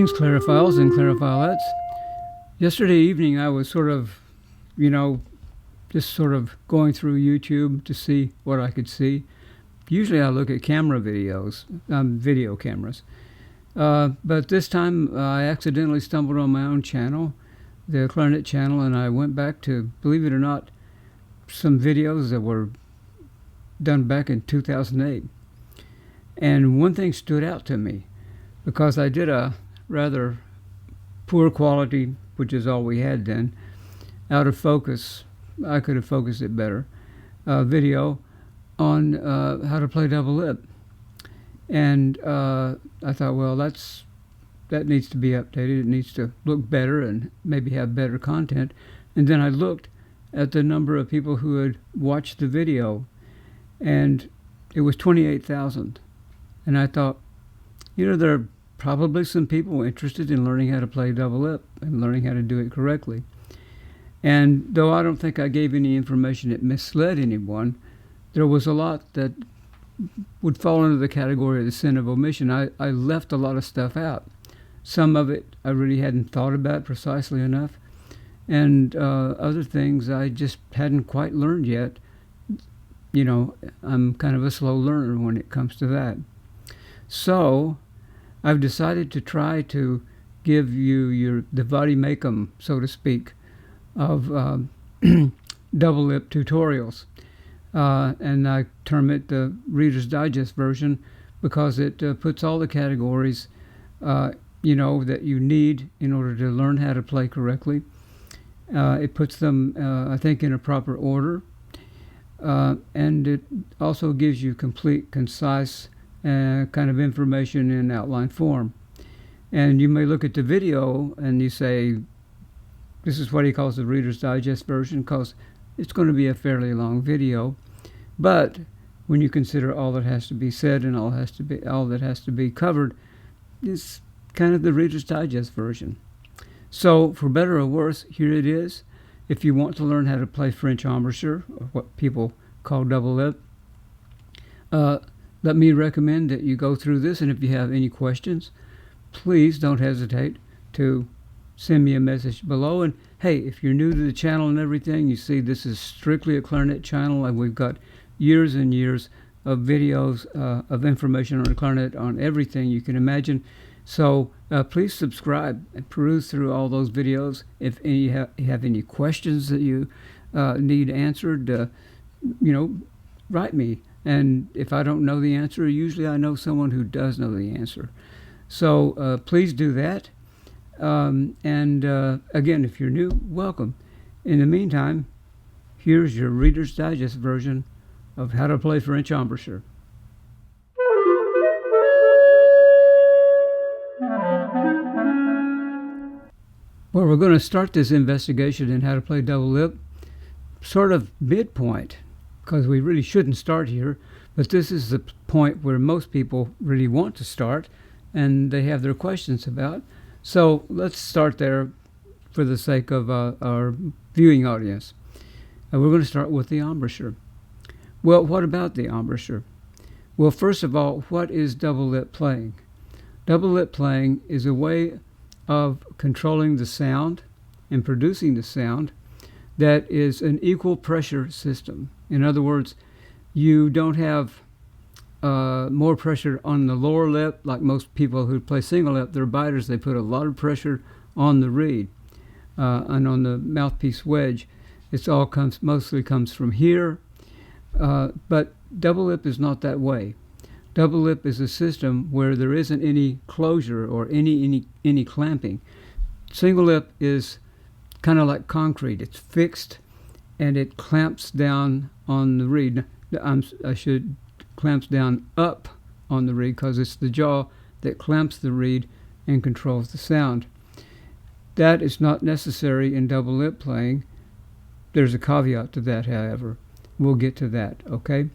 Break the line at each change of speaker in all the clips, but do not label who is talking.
Greetings, clarophiles and clarophilettes. Yesterday evening I was sort of going through YouTube to see what I could see. Usually I look at camera videos, video cameras. But this time I accidentally stumbled on my own channel, the Clarinet channel, and I went back to, believe it or not, some videos that were done back in 2008. And one thing stood out to me, because I did a rather poor quality, which is all we had then, out of focus, I could have focused it better, video on how to play double lip. And I thought, well, that needs to be updated. It needs to look better and maybe have better content. And then I looked at the number of people who had watched the video, and it was 28,000. And I thought, there are probably some people interested in learning how to play double lip and learning how to do it correctly. And though I don't think I gave any information that misled anyone, there was a lot that would fall under the category of the sin of omission. I left a lot of stuff out. Some of it I really hadn't thought about precisely enough, and other things I just hadn't quite learned yet. I'm kind of a slow learner when it comes to that. So I've decided to try to give you the vade-mecum, so to speak, of double lip tutorials. And I term it the Reader's Digest version because it puts all the categories that you need in order to learn how to play correctly. It puts them, I think, in a proper order. And it also gives you complete, concise kind of information in outline form. And you may look at the video and you say, this is what he calls the Reader's Digest version, because it's going to be a fairly long video. But when you consider all that has to be said and all that has to be covered, it's kind of the Reader's Digest version. So for better or worse, here it is. If you want to learn how to play French embouchure, or what people call double lip, let me recommend that you go through this, and if you have any questions, please don't hesitate to send me a message below. And hey, if you're new to the channel and everything, you see this is strictly a clarinet channel, and we've got years and years of videos of information on the clarinet on everything you can imagine. So please subscribe and peruse through all those videos. If you have any questions that you need answered, write me. And if I don't know the answer, usually I know someone who does know the answer. So please do that. And again, if you're new, welcome. In the meantime, here's your Reader's Digest version of how to play French embouchure. Well, we're going to start this investigation in how to play double lip sort of midpoint, because we really shouldn't start here, but this is the point where most people really want to start and they have their questions about. So let's start there for the sake of our viewing audience. We're going to start with the embouchure. Well, what about the embouchure? Well, first of all, what is double lip playing? Double lip playing is a way of controlling the sound and producing the sound that is an equal pressure system. In other words, you don't have more pressure on the lower lip, like most people who play single lip. They're biters. They put a lot of pressure on the reed and on the mouthpiece wedge. Mostly comes from here, but double lip is not that way. Double lip is a system where there isn't any closure or any clamping. Single lip is kind of like concrete. It's fixed and it clamps down on the reed. Clamps down up on the reed, because it's the jaw that clamps the reed and controls the sound. That is not necessary in double lip playing. There's a caveat to that, however. We'll get to that, okay?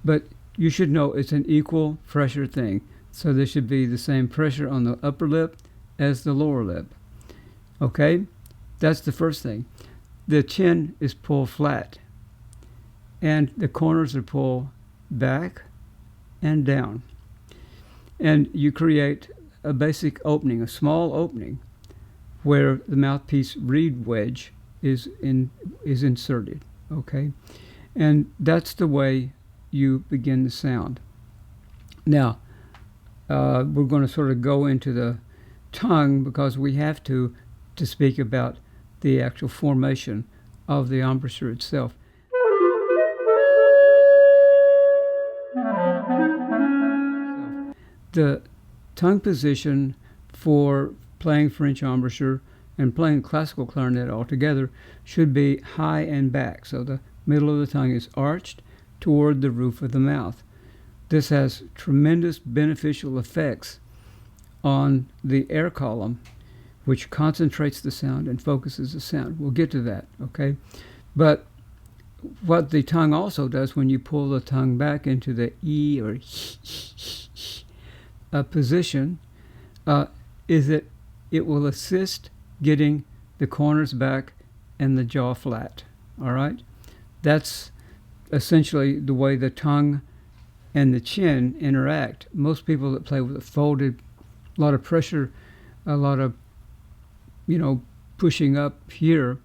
But you should know it's an equal pressure thing. So there should be the same pressure on the upper lip as the lower lip. Okay? That's the first thing. The chin is pulled flat, and the corners are pulled back and down. And you create a basic opening, a small opening, where the mouthpiece reed wedge is inserted, okay? And that's the way you begin the sound. Now, we're going to sort of go into the tongue because we have to speak about the actual formation of the embouchure itself. The tongue position for playing French embouchure and playing classical clarinet altogether should be high and back. So the middle of the tongue is arched toward the roof of the mouth. This has tremendous beneficial effects on the air column, which concentrates the sound and focuses the sound. We'll get to that, okay? But what the tongue also does when you pull the tongue back into the E or position is that it will assist getting the corners back and the jaw flat, all right? That's essentially the way the tongue and the chin interact. Most people that play with it folded, a lot of pressure, a lot of, pushing up here,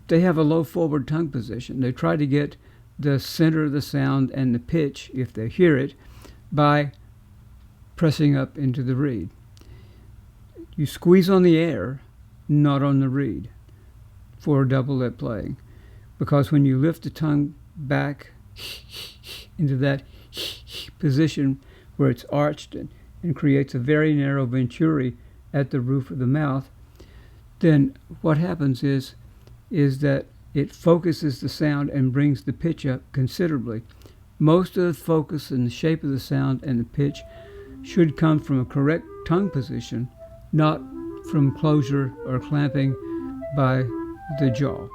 they have a low forward tongue position. They try to get the center of the sound and the pitch, if they hear it, by pressing up into the reed. You squeeze on the air, not on the reed, for double lip playing. Because when you lift the tongue back into that position where it's arched and creates a very narrow venturi at the roof of the mouth, then what happens is that it focuses the sound and brings the pitch up considerably. Most of the focus and the shape of the sound and the pitch should come from a correct tongue position, not from closure or clamping by the jaw.